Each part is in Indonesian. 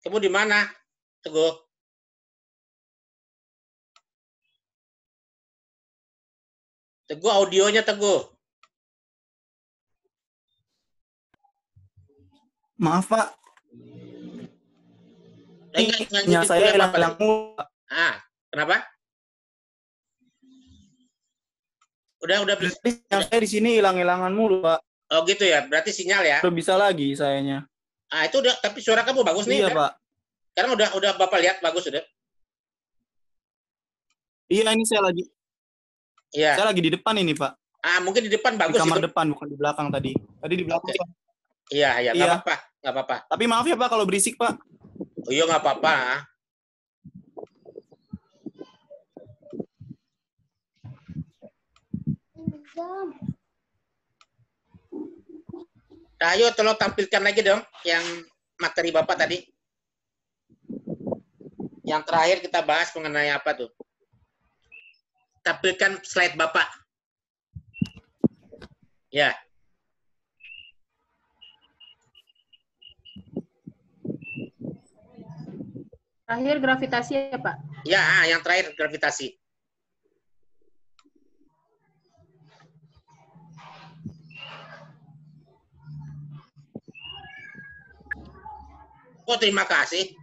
Kamu di mana, Teguh? Teguh, audionya Teguh. Maaf, Pak. Nggak Saya apa tadi? hilang mulu. Kenapa? Udah. Saya di sini hilang-hilangan mulu, Pak. Oh gitu ya, berarti sinyal ya. Udah bisa lagi sayanya. Itu udah, tapi suara kamu bagus nih. Iya, udah. Pak. Sekarang udah Bapak lihat bagus udah. Iya, ini saya lagi. Iya. Saya lagi di depan ini, Pak. Mungkin di depan bagus. Di kamar depan, bukan di belakang tadi. Tadi di belakang. Okay. Iya, nggak apa-apa. Tapi maaf ya, Pak, kalau berisik, Pak. Oh iya, nggak apa-apa. Nah, ayo tolong tampilkan lagi dong yang materi Bapak tadi. Yang terakhir kita bahas mengenai apa tuh? Tampilkan slide Bapak. Ya. Terakhir gravitasi ya, Pak? Ya, yang terakhir gravitasi. Oh, terima kasih.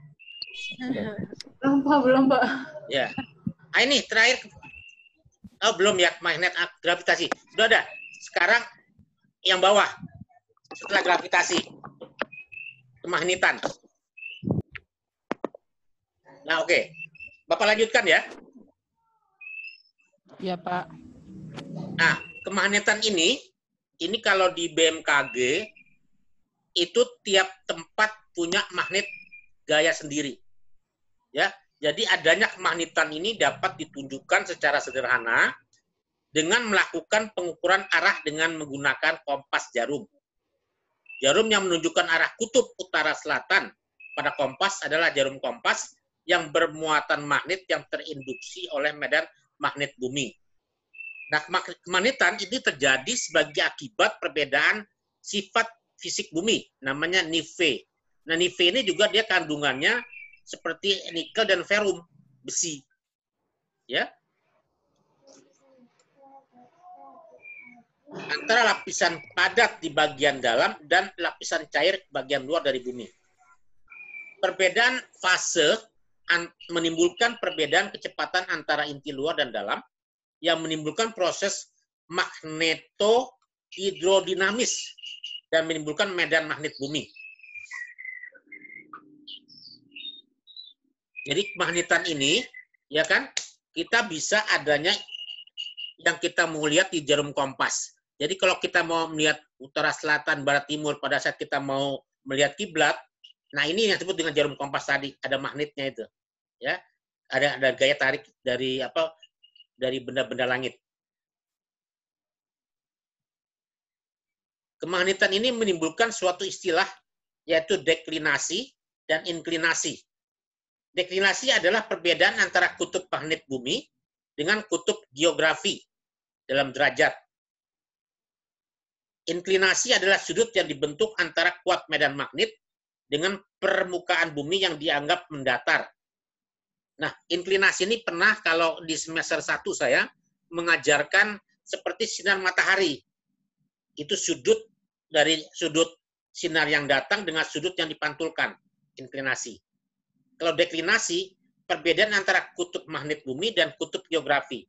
Belum, Pak. Ya. Ini terakhir. Oh, belum ya, magnet gravitasi. Sudah ada. Sekarang yang bawah. Setelah gravitasi. Kemagnetan. Nah, oke. Bapak lanjutkan ya. Iya, Pak. Nah, kemagnetan ini kalau di BMKG, itu tiap tempat punya magnet gaya sendiri. Ya, jadi adanya kemagnetan ini dapat ditunjukkan secara sederhana dengan melakukan pengukuran arah dengan menggunakan kompas jarum. Jarum yang menunjukkan arah kutub utara selatan pada kompas adalah jarum kompas yang bermuatan magnet yang terinduksi oleh medan magnet bumi. Nah, kemagnetan ini terjadi sebagai akibat perbedaan sifat fisik bumi, namanya nive. Nah, nive ini juga dia kandungannya seperti nikel dan ferum, besi. Ya. Antara lapisan padat di bagian dalam dan lapisan cair bagian luar dari bumi. Perbedaan fase menimbulkan perbedaan kecepatan antara inti luar dan dalam yang menimbulkan proses magneto-hidrodinamis dan menimbulkan medan magnet bumi. Jadi kemagnetan ini, ya kan, kita bisa adanya yang kita mau lihat di jarum kompas. Jadi kalau kita mau melihat utara, selatan, barat, timur pada saat kita mau melihat kiblat, nah ini yang disebut dengan jarum kompas tadi, ada magnetnya itu, ya, ada gaya tarik dari benda-benda langit. Kemagnetan ini menimbulkan suatu istilah yaitu deklinasi dan inklinasi. Deklinasi adalah perbedaan antara kutub magnet bumi dengan kutub geografi dalam derajat. Inklinasi adalah sudut yang dibentuk antara kuat medan magnet dengan permukaan bumi yang dianggap mendatar. Nah, inklinasi ini pernah kalau di semester 1 saya mengajarkan seperti sinar matahari. Itu sudut dari sudut sinar yang datang dengan sudut yang dipantulkan, inklinasi. Kalau deklinasi, perbedaan antara kutub magnet bumi dan kutub geografi.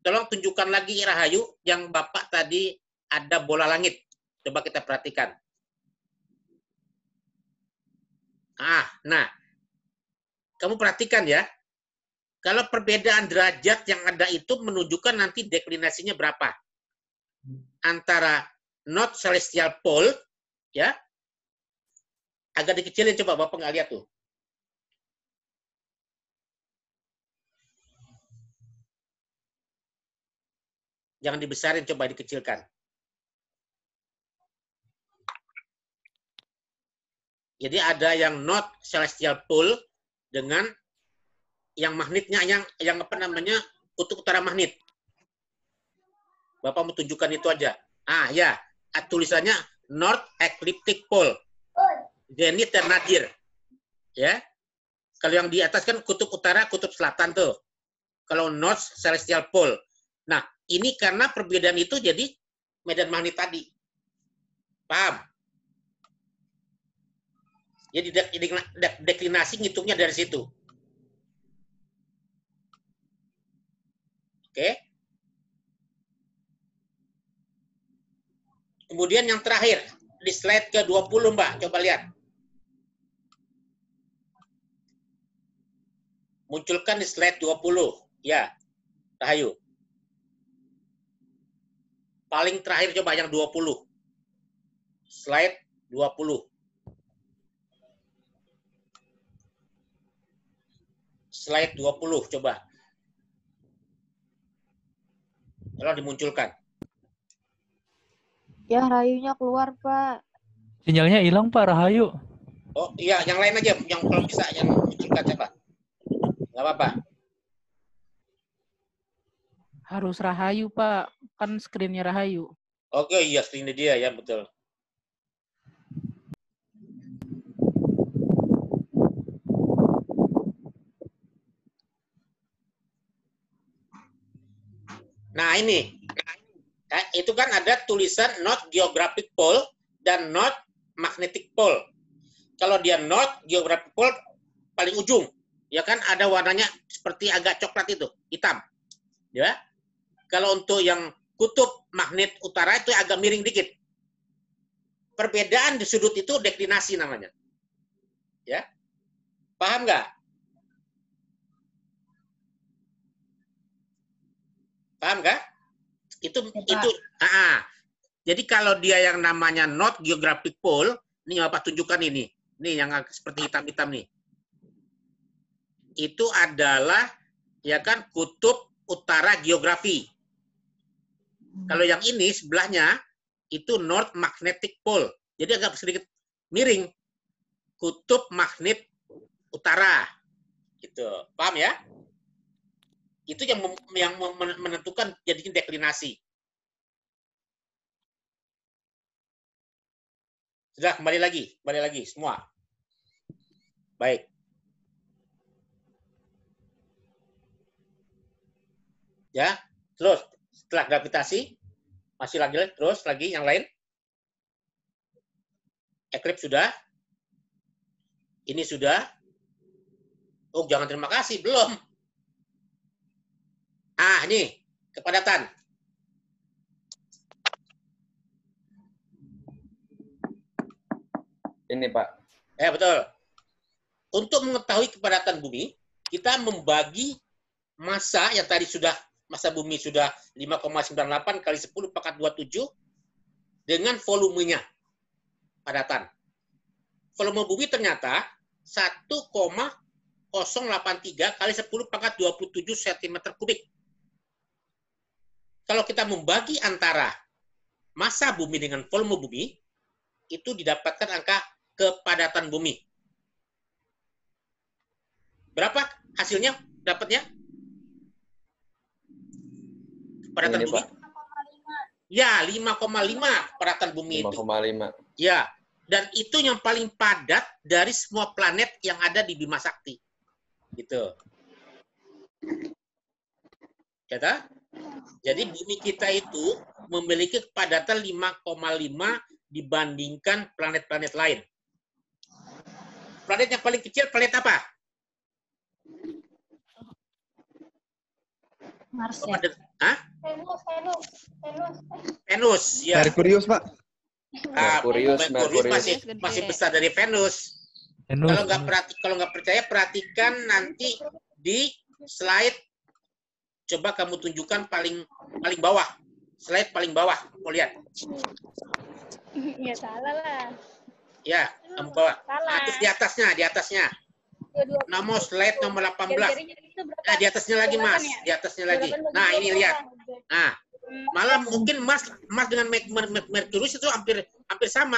Tolong tunjukkan lagi Rahayu yang Bapak tadi ada bola langit. Coba kita perhatikan. Nah, kamu perhatikan ya. Kalau perbedaan derajat yang ada itu menunjukkan nanti deklinasinya berapa. Antara North Celestial Pole, ya, agak dikecilin coba, Bapak nggak lihat tuh. Jangan dibesarin, coba dikecilkan. Jadi ada yang North Celestial Pole dengan yang magnetnya yang apa namanya kutub utara magnet. Bapak mau tunjukkan itu aja. Ya, tulisannya North Ecliptic Pole. Zenith dan nadir. Ya. Kalau yang di atas kan kutub utara, kutub selatan tuh. Kalau North Celestial Pole. Nah, ini karena perbedaan itu jadi medan magnet tadi. Paham? Jadi deklinasi ngitungnya dari situ. Oke. Kemudian yang terakhir, di slide ke-20, Mbak. Coba lihat. Munculkan di slide 20. Ya, Rahayu. Paling terakhir coba yang 20. Slide 20. Slide 20 coba. Kalau dimunculkan. Ya, Rahayunya keluar, Pak. Sinyalnya hilang, Pak Rahayu. Oh iya, yang lain aja. Yang kalau bisa yang munculkan coba. Nggak apa-apa. Harus Rahayu, Pak. Kan screen-nya Rahayu. Oke, iya, ini dia ya, betul. Nah, ini. Nah, itu kan ada tulisan North Geographic Pole dan North Magnetic Pole. Kalau dia North Geographic Pole paling ujung, ya kan ada warnanya seperti agak coklat itu, hitam. Ya. Kalau untuk yang kutub magnet utara itu agak miring dikit. Perbedaan di sudut itu deklinasi namanya. Ya. Paham nggak? Paham nggak? Jadi kalau dia yang namanya North Geographic Pole, ini Bapak tunjukkan ini. Ini yang seperti hitam-hitam nih. Itu adalah ya kan kutub utara geografi. Kalau yang ini sebelahnya itu North Magnetic Pole. Jadi agak sedikit miring. Kutub magnet utara. Gitu. Paham ya? Itu yang menentukan jadinya deklinasi. Sudah, kembali lagi semua. Baik. Ya, terus setelah gravitasi masih lagi yang lain. Eclipse sudah. Ini sudah. Oh, jangan terima kasih, belum. Ah, ini kepadatan. Ini, Pak. Ya, betul. Untuk mengetahui kepadatan bumi, kita membagi massa yang tadi sudah massa bumi sudah 5,98 kali 10 pangkat 27 dengan volumenya padatan. Volume bumi ternyata 1,083 kali 10 pangkat 27 cm kubik. Kalau kita membagi antara massa bumi dengan volume bumi, itu didapatkan angka kepadatan bumi. Berapa hasilnya dapatnya? Kepadatan Ini, bumi? Pak. Ya, 5,5 kepadatan bumi 5,5. itu. Ya, dan itu yang paling padat dari semua planet yang ada di Bima Sakti. Gitu. Ya, jadi bumi kita itu memiliki kepadatan 5,5 dibandingkan planet-planet lain. Planet yang paling kecil planet apa? Mars Oh, ya? hah? Venus, ya. Merkurius, Pak. Merkurius. Masih besar dari Venus. Kalau nggak percaya, perhatikan nanti di slide. Coba kamu tunjukkan paling bawah. Slide paling bawah. Mau lihat? Ya salah lah. Ya, kamu bawah. Salah. Nah, terus di atasnya. Nomor slide nomor 18. Nah, di atasnya lagi, Mas. Di atasnya lagi. Nah, ini lihat. Nah, malah mungkin Mas dengan Merkurius itu hampir sama.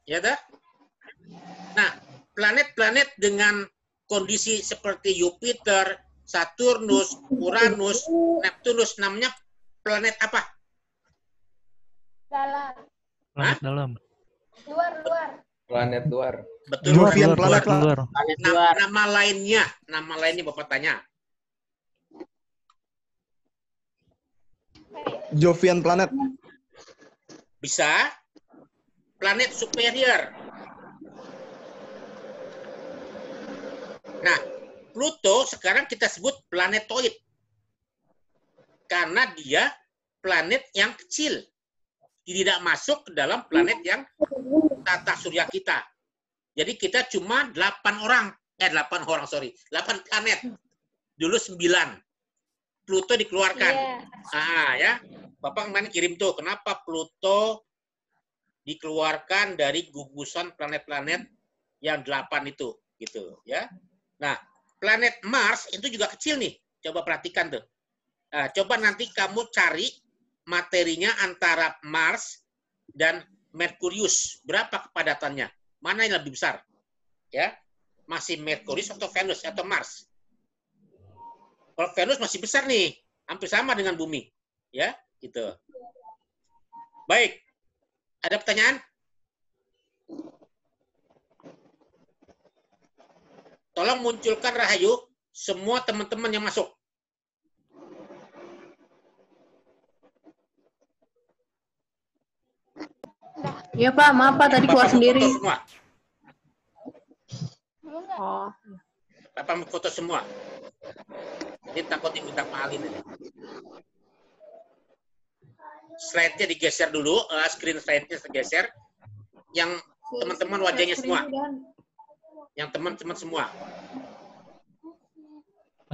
Ya, dah? Nah, planet-planet dengan kondisi seperti Jupiter, Saturnus, Uranus, Neptunus, namanya planet apa? Salah. Planet dalam. Planet luar. Betul. Jovian luar, planet lah. luar. Nama lainnya Bapak tanya. Jovian planet. Bisa. Planet superior. Nah, Pluto sekarang kita sebut planetoid. Karena dia planet yang kecil. Tidak masuk ke dalam planet yang tata surya kita. Jadi kita cuma 8 planet. Dulu 9. Pluto dikeluarkan. Ya. Bapak kemarin kirim tuh, kenapa Pluto dikeluarkan dari gugusan planet-planet yang 8 itu, gitu ya. Nah, planet Mars itu juga kecil nih. Coba perhatikan tuh. Nah, coba nanti kamu cari materinya antara Mars dan Merkurius. Berapa kepadatannya? Mana yang lebih besar? Ya, masih Merkurius atau Venus atau Mars? Kalau Venus masih besar nih, hampir sama dengan Bumi. Ya, gitu. Baik. Ada pertanyaan? Tolong munculkan Rahayu semua teman-teman yang masuk. Iya Pak, maaf Pak, tadi keluar Bapak sendiri. foto semua. Oh, Bapak mau foto semua. Ini takut diminta Pak Alin ini. Slide-nya digeser dulu, screen slide-nya digeser. Yang teman-teman wajahnya semua. Yang teman-teman semua.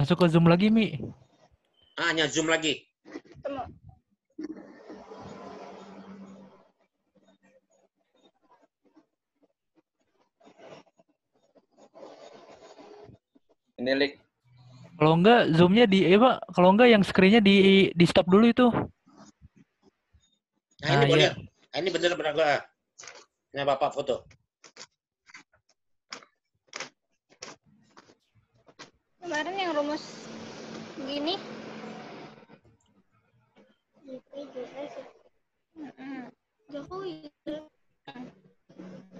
Masuk ke Zoom lagi, Mi. Hanya zoom lagi. Ini Lik. Kalau enggak Zoom-nya Pak, kalau enggak yang screen-nya di stop dulu itu. Nah, ini Nah, boleh. iya. Nah, ini benar-benar gua. Nah, Bapak foto. Kemarin yang rumus gini. Jokowi.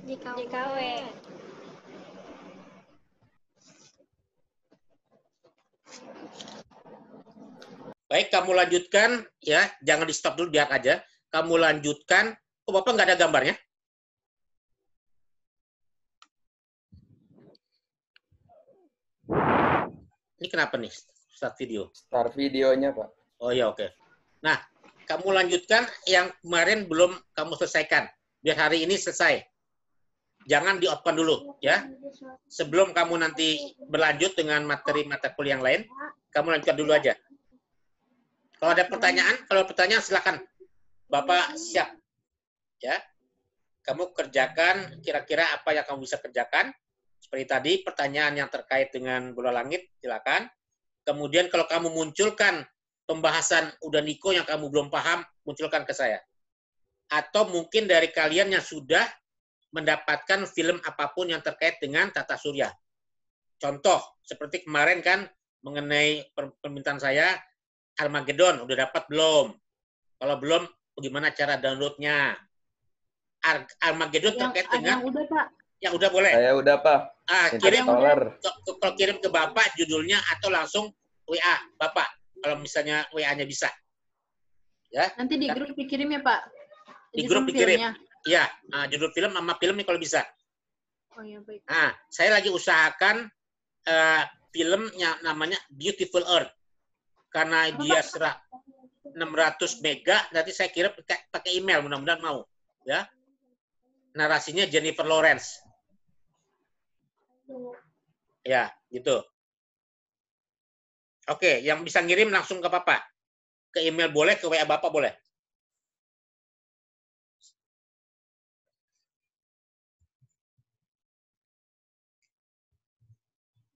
JKW. Baik, kamu lanjutkan ya, jangan di stop dulu, biar aja. Kamu lanjutkan. Oh, Bapak nggak ada gambarnya? Ini kenapa nih start video? Start videonya, Pak. Oh ya, oke. Nah, kamu lanjutkan yang kemarin belum kamu selesaikan. Biar hari ini selesai. Jangan di-off-kan dulu ya. Sebelum kamu nanti berlanjut dengan materi mata kuliah yang lain, kamu lanjutkan dulu aja. Kalau ada pertanyaan, silakan. Bapak siap. Ya. Kamu kerjakan kira-kira apa yang kamu bisa kerjakan. Seperti tadi, pertanyaan yang terkait dengan bola langit, silakan. Kemudian kalau kamu munculkan pembahasan Udaniko yang kamu belum paham, munculkan ke saya. Atau mungkin dari kalian yang sudah mendapatkan film apapun yang terkait dengan tata surya. Contoh, seperti kemarin kan, mengenai permintaan saya, Armageddon, udah dapat belum? Kalau belum, bagaimana cara downloadnya? Armageddon terkait dengan... Yang udah Pak. Yang udah boleh? Saya udah, Pak. Kirim, Interstellar. kalau kirim ke Bapak judulnya atau langsung WA Bapak, kalau misalnya WA-nya bisa. Ya. Nanti di grup dikirim ya Pak? Di grup dikirim. Filmnya. Iya, judul film sama filmnya kalau bisa. Oh iya, baik. Nah, saya lagi usahakan film yang namanya Beautiful Earth. Karena dia 600 mega, nanti saya kirim pakai email, mudah-mudahan mau. Ya. Narasinya Jennifer Lawrence. Ya, gitu. Oke, yang bisa ngirim langsung ke Bapak. Ke email boleh, ke WA Bapak boleh.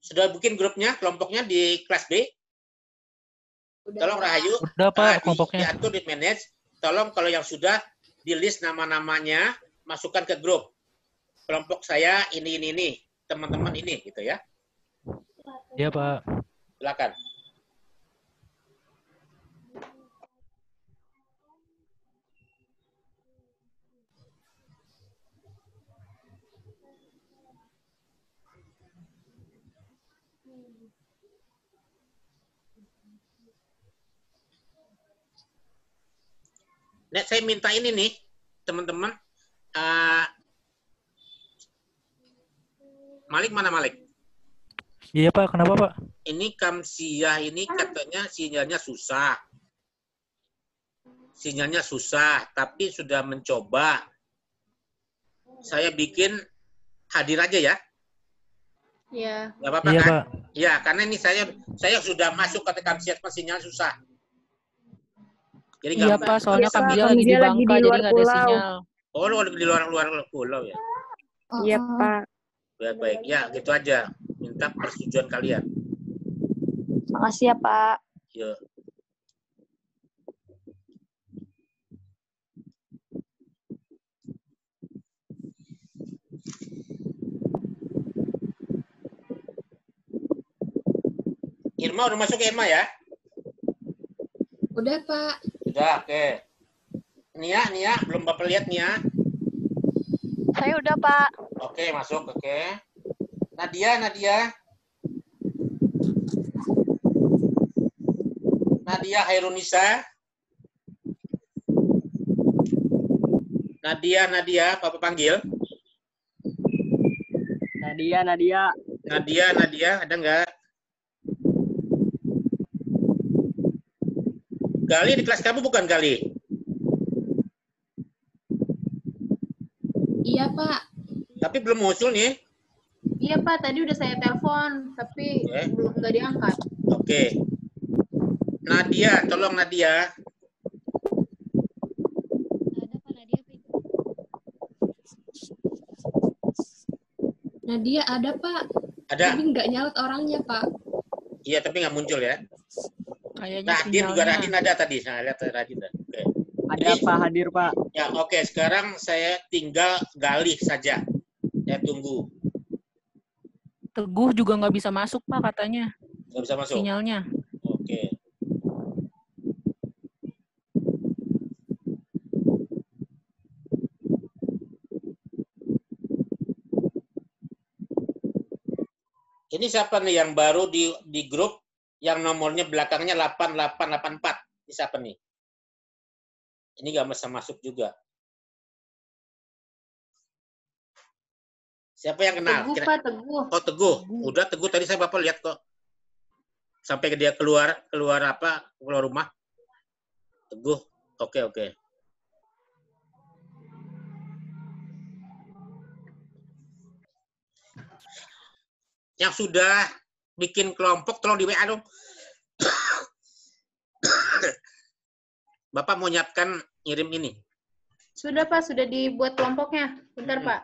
Sudah bikin grupnya, kelompoknya di kelas B? Tolong Rahayu, Udah Pak, kelompoknya. diatur, di manage. Tolong kalau yang sudah di list nama-namanya, masukkan ke grup. Kelompok saya ini, teman-teman ini, gitu ya. Iya Pak. Silakan. Nah, saya minta ini nih, teman-teman. Eh, Malik mana Malik? Iya Pak, kenapa Pak? Ini Kamsiah ini katanya sinyalnya susah. Sinyalnya susah, tapi sudah mencoba. Saya bikin hadir aja ya. Iya. Nggak apa-apa Iya kan? Pak. Ya, karena ini saya sudah masuk ke Kamsiah, sinyal susah. Jadi Iya nggak- Pak, soalnya Iya, Pak. Kamzia lagi di Kamzia lagi Bangka, di jadi luar nggak ada pulau. sinyal. Oh, lu di luar pulau ya. Iya, Pak. Baik. Ya, gitu aja. Minta persetujuan kalian. Makasih ya, Pak. Ya. Irma udah masuk ya, Irma ya? Udah, Pak. Sudah, oke. Nia, belum Bapak lihat Nia. Saya udah, Pak. Oke, masuk, oke. Nadia. Nadia Hairunisa. Nadia, Papa panggil. Nadia. Nadia, ada nggak? Gali di kelas kamu bukan Gali? Iya, Pak. Tapi belum muncul nih. Iya, Pak. Tadi udah saya telepon, tapi Oke. belum nggak diangkat. Oke. Nadia, tolong Nadia. Nadia ada, Pak. Ada? Tapi nggak nyaut orangnya, Pak. Iya, tapi nggak muncul ya. Kayaknya Radin juga sinyalnya. Radin ada tadi. Saya lihat Radin. Oke. Ada Pak, hadir Pak. Ya, oke. Sekarang saya tinggal Gali saja. Saya tunggu. Teguh juga nggak bisa masuk Pak katanya Nggak bisa masuk. sinyalnya. Oke. Ini siapa nih yang baru di grup yang nomornya belakangnya 8884? Ini siapa nih? Ini nggak bisa masuk juga. Siapa yang kenal? Teguh, Pak. Teguh. Oh, Teguh. Udah Teguh tadi saya Bapak lihat kok. Sampai dia keluar rumah. Teguh. Oke. Yang sudah bikin kelompok tolong di WA dong. Bapak mau nyiapkan ngirim ini. Sudah, Pak. Sudah dibuat kelompoknya. Bentar, Pak.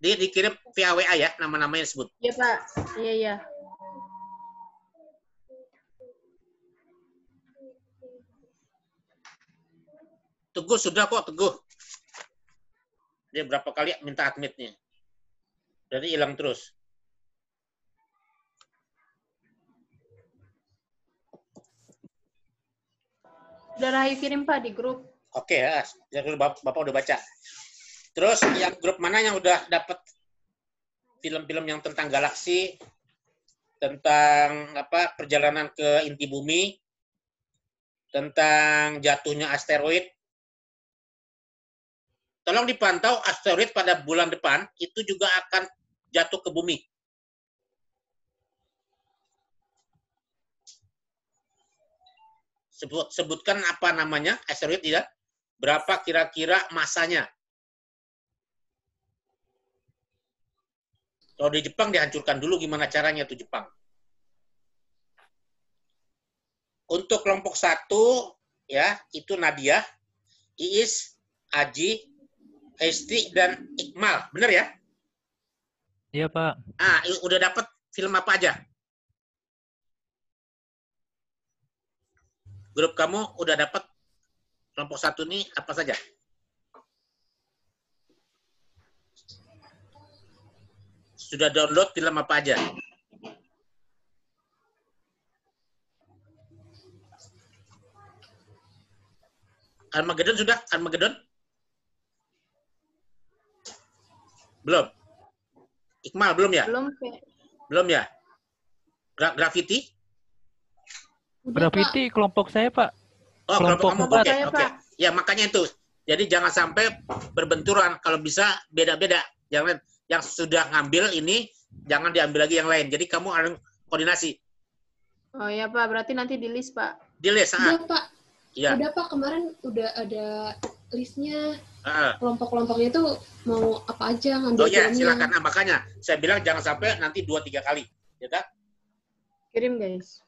Dia dikirim via WA ya, nama-namanya disebut. Iya, Pak. Iya. Teguh sudah kok, Teguh. Dia berapa kali minta admitnya. Jadi hilang terus. Sudah Rahayu kirim, Pak, di grup. Oke ya, Bapak udah baca. Terus yang grup mana yang udah dapat film-film yang tentang galaksi, tentang perjalanan ke inti bumi, tentang jatuhnya asteroid. Tolong dipantau asteroid pada bulan depan itu juga akan jatuh ke bumi. Sebutkan apa namanya asteroid ya? Berapa kira-kira masanya? Kalau di Jepang dihancurkan dulu, gimana caranya tuh Jepang? Untuk kelompok 1 ya, itu Nadia, Iis, Aji, Hesti dan Iqmal. Benar ya? Iya Pak. Udah dapat film apa aja? Grup kamu udah dapat kelompok 1 ini apa saja? Sudah download film apa aja? Armageddon sudah? Armageddon? Belum? Iqmal belum ya? Belum, Pak. Belum ya? Graffiti? Udah, Pak. Graffiti kelompok saya Pak. Oh, kelompok kamu. Kelompok Oke, saya, oke. Pak. Ya, makanya itu. Jadi jangan sampai berbenturan. Kalau bisa beda-beda. Jangan yang sudah ngambil ini jangan diambil lagi yang lain. Jadi kamu harus koordinasi. Oh ya Pak, berarti nanti di list Pak. Di list, Udah Pak, Iya. udah Pak, kemarin udah ada listnya, Ah. kelompok-kelompoknya tuh mau apa aja ngambil Oh ya, filmnya. silakan. Nah, makanya saya bilang jangan sampai nanti 2-3 kali. Ya kan? Kirim guys.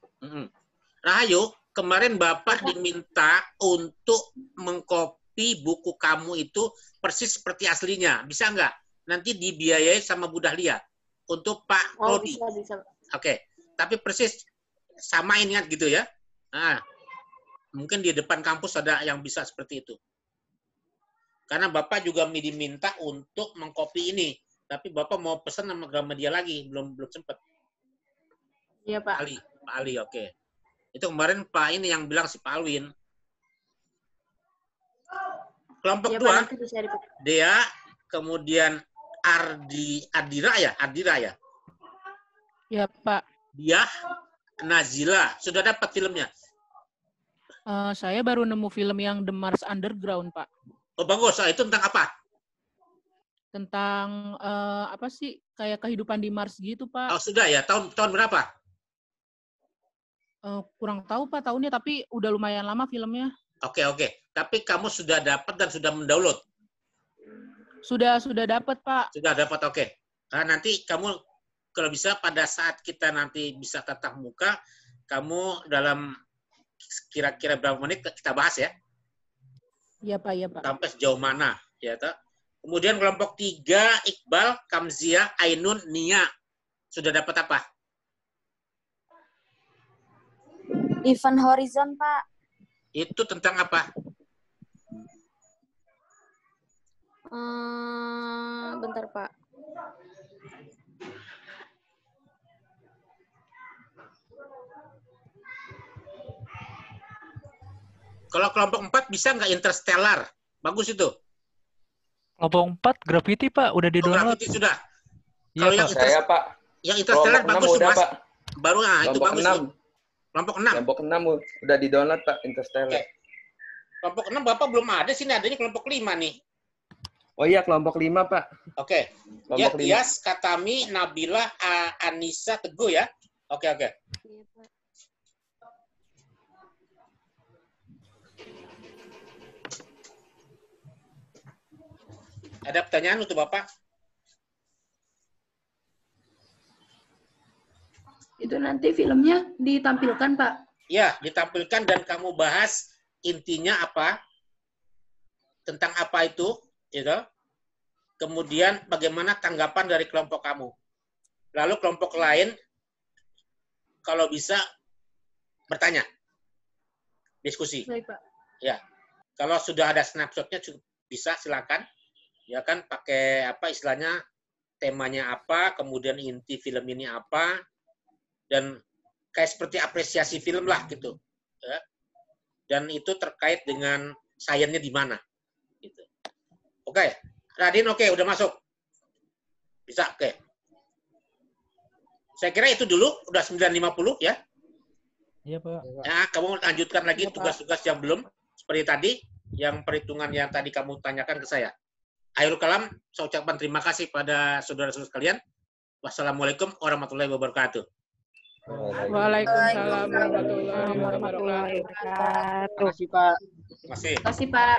Rahayu, kemarin Bapak diminta untuk mengcopy buku kamu itu persis seperti aslinya. Bisa nggak? Nanti dibiayai sama Bu Dahlia untuk Pak Oh, Rodi. bisa. Oke. Tapi persis samain kan gitu ya. Nah, mungkin di depan kampus ada yang bisa seperti itu. Karena Bapak juga diminta untuk mengcopy ini. Tapi Bapak mau pesan sama dia lagi. Belum sempat. Iya Pak. Pak Ali, oke. Itu kemarin Pak ini yang bilang si Pak Alwin. Kelompok Iya Pak, 2, nanti bisa dipakai. Dea, kemudian Ardira ya? Ya, Pak. Dia, Nazila. Sudah dapat filmnya? Saya baru nemu film yang The Mars Underground, Pak. Oh, bagus. Itu tentang apa? Tentang apa sih? Kayak kehidupan di Mars gitu, Pak. Oh, sudah ya? Tahun berapa? Kurang tahu, Pak, tahunnya, tapi udah lumayan lama filmnya. Oke. Tapi kamu sudah dapat dan sudah mendownload? Sudah dapat, Pak. Sudah dapat, oke. Nah, nanti kamu kalau bisa pada saat kita nanti bisa tatap muka, kamu dalam kira-kira berapa menit kita bahas ya? Iya, Pak, iya, Pak. Sampai sejauh mana, ya toh? Kemudian kelompok 3, Iqbal, Kamzia, Ainun, Nia. Sudah dapat apa? Event Horizon, Pak. Itu tentang apa? Bentar, Pak. Kalau kelompok 4 bisa nggak Interstellar? Bagus itu. Kelompok 4 Gravity, Pak, udah di download. Gravity sudah. Iya, Kalau yang Pak. Saya, Pak. yang Interstellar Kelompok bagus 6 tuh, udah, Mas. Pak. Baru itu Kelompok bagus 6. tuh. Kelompok 6. Kelompok 6 udah di-download, Pak, Interstellar. Oke. Kelompok 6 Bapak belum ada sini, adanya kelompok 5 nih. Oh iya, kelompok 5, Pak. Oke. Ya, Kelompok 5. Tias, Katami, Nabila, Anissa, Teguh ya. Oke. Iya, Pak. Ada pertanyaan untuk Bapak? Itu nanti filmnya ditampilkan Pak. Ya, ditampilkan dan kamu bahas intinya apa, tentang apa itu, gitu. Kemudian bagaimana tanggapan dari kelompok kamu. Lalu kelompok lain, kalau bisa bertanya, diskusi. Baik Pak. Ya, kalau sudah ada snapshotnya bisa silakan. Ya kan, pakai apa istilahnya, temanya apa, kemudian inti film ini apa, dan kayak seperti apresiasi film lah gitu. Ya. Dan itu terkait dengan sainsnya di mana. Gitu. Oke, Radin oke, udah masuk. Bisa, oke. Saya kira itu dulu, udah 9.50 ya. Iya, Pak. Ya, kamu lanjutkan lagi Iya, Pak. tugas-tugas yang belum, seperti tadi, yang perhitungan yang tadi kamu tanyakan ke saya. Akhirul kalam, saya ucapkan terima kasih pada saudara-saudara sekalian. Wassalamualaikum warahmatullahi wabarakatuh. Waalaikumsalam warahmatullahi wabarakatuh. Terima kasih Pak. Terima kasih. Terima kasih Pak.